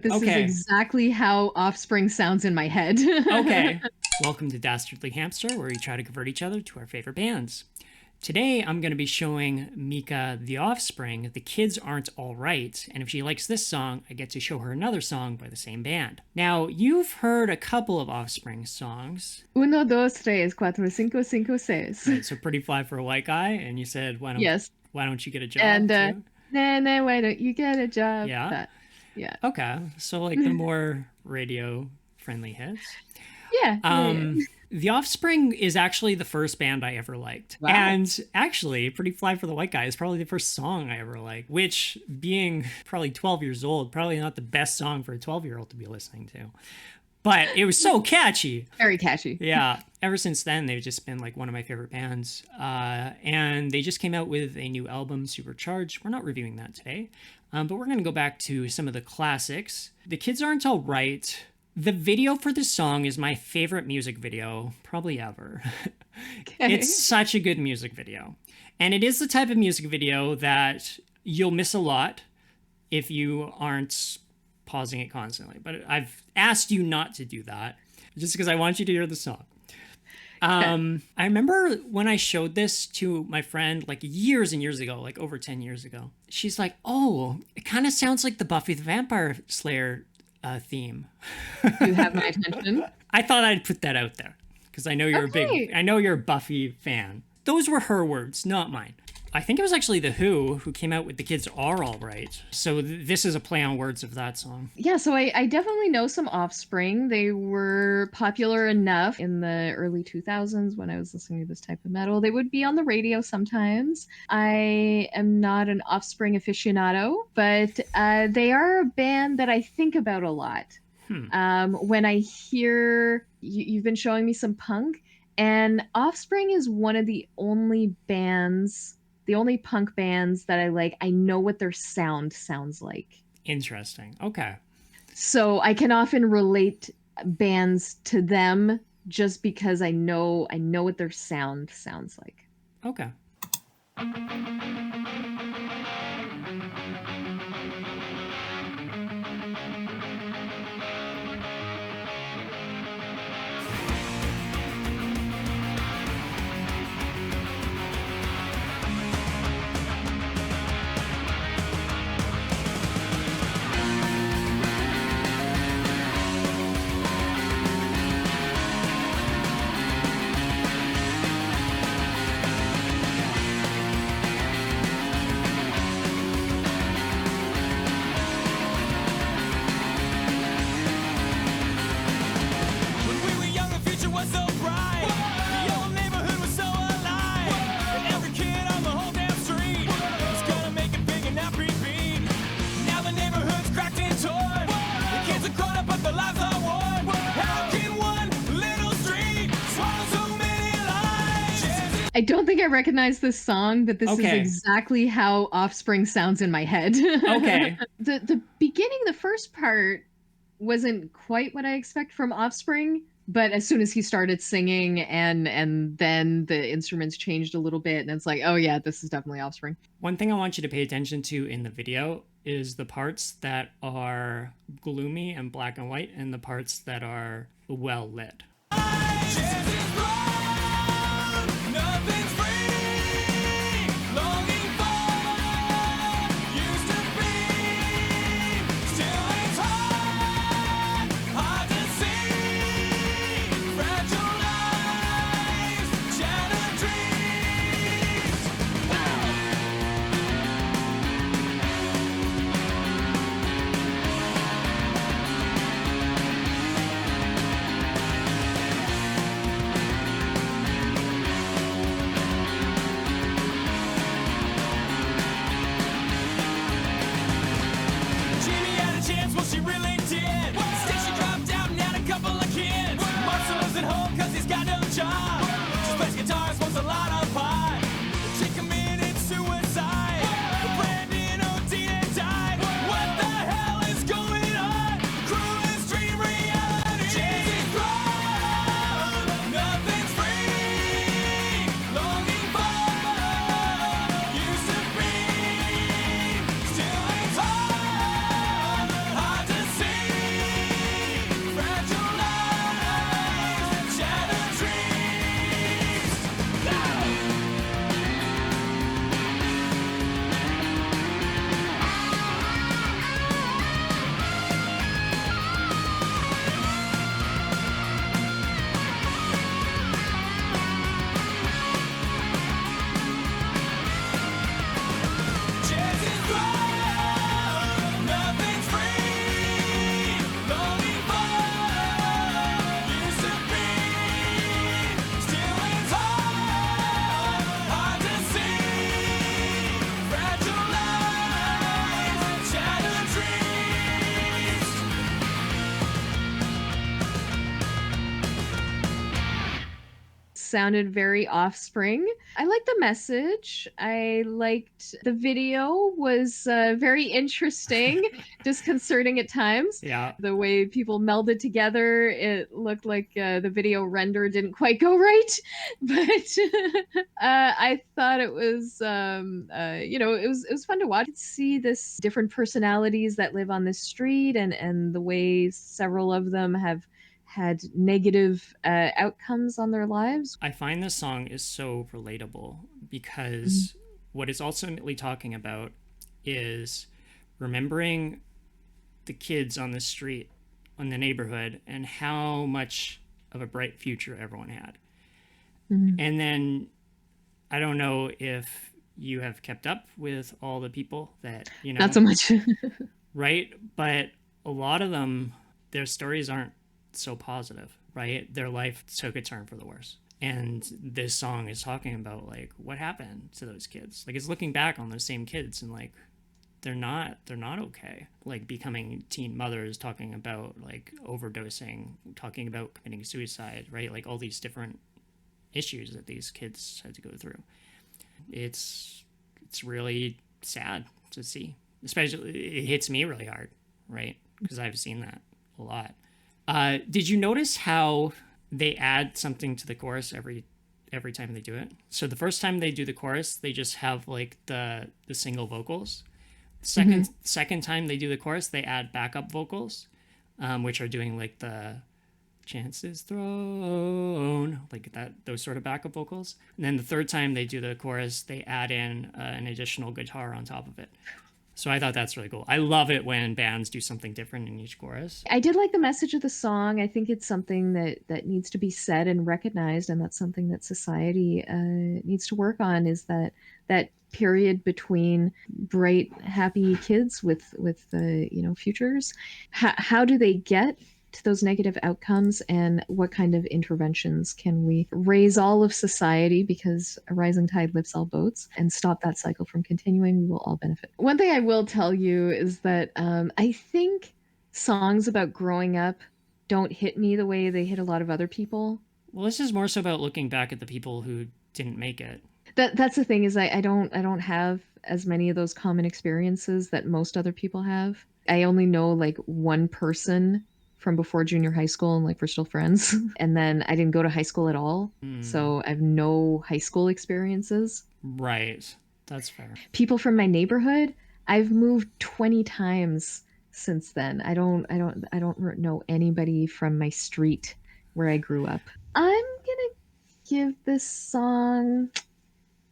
This is Okay. exactly how Offspring sounds in my head. Okay. Welcome to Dastardly Hamster, where we try to convert each other to our favorite bands. Today, I'm going to be showing Mika the Offspring, The Kids Aren't Alright, and if she likes this song, I get to show her another song by the same band. Now, you've heard a couple of Offspring songs. Uno, dos, tres, cuatro, cinco, cinco, seis. Right, so Pretty Fly for a White Guy, and you said, Yes. why don't you get a job, And too? nah, why don't you get a job? Yeah? That. Yeah. Okay, so like the more radio-friendly hits. Yeah. The Offspring is actually the first band I ever liked. Wow. And actually, Pretty Fly for the White Guy is probably the first song I ever liked, which, being probably 12 years old, probably not the best song for a 12-year-old to be listening to. But it was so catchy. Very catchy. Yeah. Ever since then, they've just been like one of my favorite bands. And they just came out with a new album, Supercharged. We're not reviewing that today. But we're going to go back to some of the classics. The Kids Aren't Alright. The video for this song is my favorite music video, probably ever. Okay. It's such a good music video. And it is the type of music video that you'll miss a lot if you aren't pausing it constantly. But I've asked you not to do that, just because I want you to hear the song. I remember when I showed this to my friend like years and years ago, like over 10 years ago. She's like, oh, it kind of sounds like the Buffy the Vampire Slayer theme. You have my attention. I thought I'd put that out there because I know you're I know you're a Buffy fan. Those were her words, not mine. I think it was actually The Who came out with The Kids Are Alright. So this is a play on words of that song. Yeah, so I definitely know some Offspring. They were popular enough in the early 2000s when I was listening to this type of metal. They would be on the radio sometimes. I am not an Offspring aficionado, but they are a band that I think about a lot. When I hear, you've been showing me some punk, and Offspring is one of the only punk bands that I like. I know what their sound sounds like. Interesting. Okay. So I can often relate bands to them just because I know what their sound sounds like. Okay. I don't think I recognize this song, but this is Okay. exactly how Offspring sounds in my head. Okay. The beginning, the first part wasn't quite what I expect from Offspring, but as soon as he started singing and then the instruments changed a little bit, and it's like, oh yeah, this is definitely Offspring. One thing I want you to pay attention to in the video is the parts that are gloomy and black and white and the parts that are well lit. sounded very Offspring. I liked the message. I liked the video was very interesting, disconcerting at times. Yeah. The way people melded together, it looked like the video render didn't quite go right, but I thought it was, it was fun to watch. See this different personalities that live on this street, and the way several of them have had negative outcomes on their lives. I find this song is so relatable because what it's ultimately talking about is remembering the kids on the street, on the neighborhood, and how much of a bright future everyone had. And then I don't know if you have kept up with all the people that, Not so much. right? But a lot of them, their stories aren't so positive, right? Their life took a turn for the worse. And this song is talking about like what happened to those kids. Like it's looking back on those same kids and like they're not okay. Like becoming teen mothers, talking about like overdosing, talking about committing suicide, right? Like all these different issues that these kids had to go through. It's really sad to see. Especially it hits me really hard, right? Because I've seen that a lot. Did you notice how they add something to the chorus every time they do it? So the first time they do the chorus, they just have like the single vocals. Second time they do the chorus, they add backup vocals, which are doing like the chances thrown, like that, those sort of backup vocals. And then the third time they do the chorus, they add in an additional guitar on top of it. So I thought that's really cool. I love it when bands do something different in each chorus. I did like the message of the song. I think it's something that needs to be said and recognized, and that's something that society needs to work on. Is that period between bright, happy kids with futures? How do they get to those negative outcomes, and what kind of interventions can we raise all of society, because a rising tide lifts all boats, and stop that cycle from continuing? We will all benefit. One thing I will tell you is that I think songs about growing up don't hit me the way they hit a lot of other people. Well, this is more so about looking back at the people who didn't make it. That's the thing, is I don't have as many of those common experiences that most other people have. I only know like one person from before junior high school, and like we're still friends. And then I didn't go to high school at all. So I have no high school experiences. Right. That's fair. People from my neighborhood, I've moved 20 times since then. I don't know anybody from my street where I grew up. I'm gonna give this song,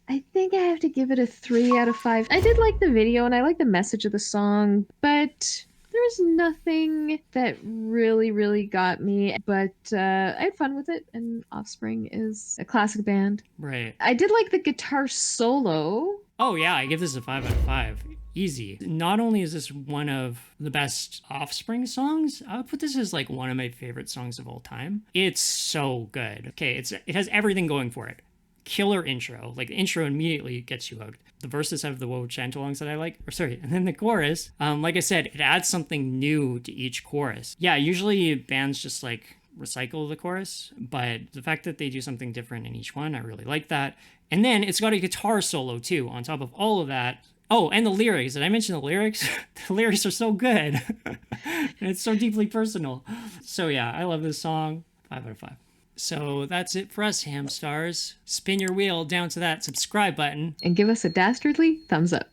I think I have to give it a 3 out of 5. I did like the video and I like the message of the song, but there's nothing that really got me. But I had fun with it, and Offspring is a classic band. Right. I did like the guitar solo. Oh yeah, I give this a 5 out of 5. Easy. Not only is this one of the best Offspring songs, I would put this as like one of my favorite songs of all time. It's so good. Okay, it has everything going for it. Killer intro. Like the intro immediately gets you hooked. The verses have the woe chant-alongs that I like. And then the chorus, like I said, it adds something new to each chorus. Yeah, usually bands just like recycle the chorus, but the fact that they do something different in each one, I really like that. And then it's got a guitar solo too on top of all of that. Oh, and the lyrics. Did I mention the lyrics? The lyrics are so good. And it's so deeply personal. So yeah, I love this song. 5 out of 5. So that's it for us, Hamstars. Spin your wheel down to that subscribe button. And give us a dastardly thumbs up.